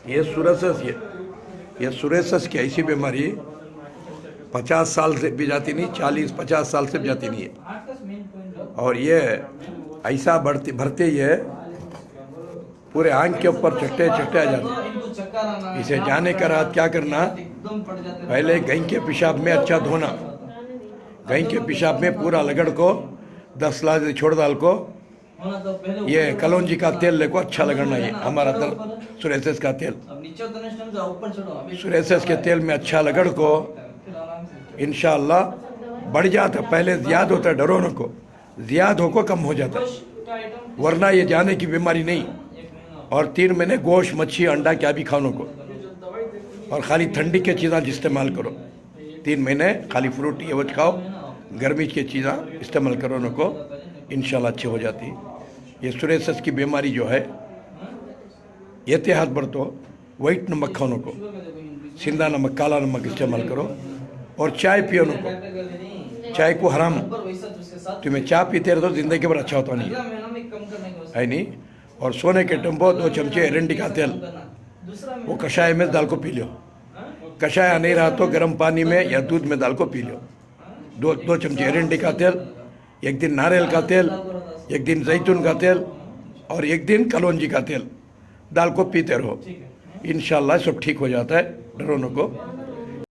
ये सुरेसस की ऐसी बीमारी 50 साल से भी जाती नहीं, 40-50 साल से भी जाती नहीं है। और ये ऐसा भरते ही है, पूरे आंख के ऊपर चट्टे चट्टे आ जाते। इसे जाने का रात क्या करना, पहले गाय के पेशाब में अच्छा धोना, गाय के पेशाब में पूरा लगड़ को 10 गिलास छोड़ डाल को ये कलौंजी का तेल लेको अच्छा लगना। ये हमारा सुरेसस का तेल, सुरेसस के तेल में अच्छा लगड़ को इंशाअल्लाह बढ़ जाता। पहले ज्यादा होता, डरो न को, ज्यादा हो को कम हो जाता, वरना ये जाने की बीमारी नहीं। और 3 महीने गोश्त, मच्छी, अंडा क्या भी खाओ को, और खाली ठंडी के चीज़ें इस्तेमाल करो। 3 महीने खाली फ्रूट ये वच खाओ, गर्मी की चीज़ें इस्तेमाल करो न को, इंशाल्लाह अच्छी हो जाती। ये सुरेसस की बीमारी जो है, एहतियात बरतो, वाइट नमक खाओ को, सिंधा नमक, काला नमक इस्तेमाल करो। और चाय पियो न को, चाय को हराम, तुम्हें चाय पीते रहो तो जिंदगी भर अच्छा होता नहीं है नहीं। और सोने के टम्बो 2 चमचे एरंडी का तेल, वो कषाय में डाल को पी लो। कषाय नहीं रहा तो गर्म पानी में या दूध में डाल को पी लो। 2 चमचे एरंडी का तेल, एक दिन नारियल का तेल, एक दिन जैतून का तेल, और एक दिन कलौंजी का तेल डाल को पीते रहो। इंशाल्लाह सब ठीक हो जाता है, डरो न को।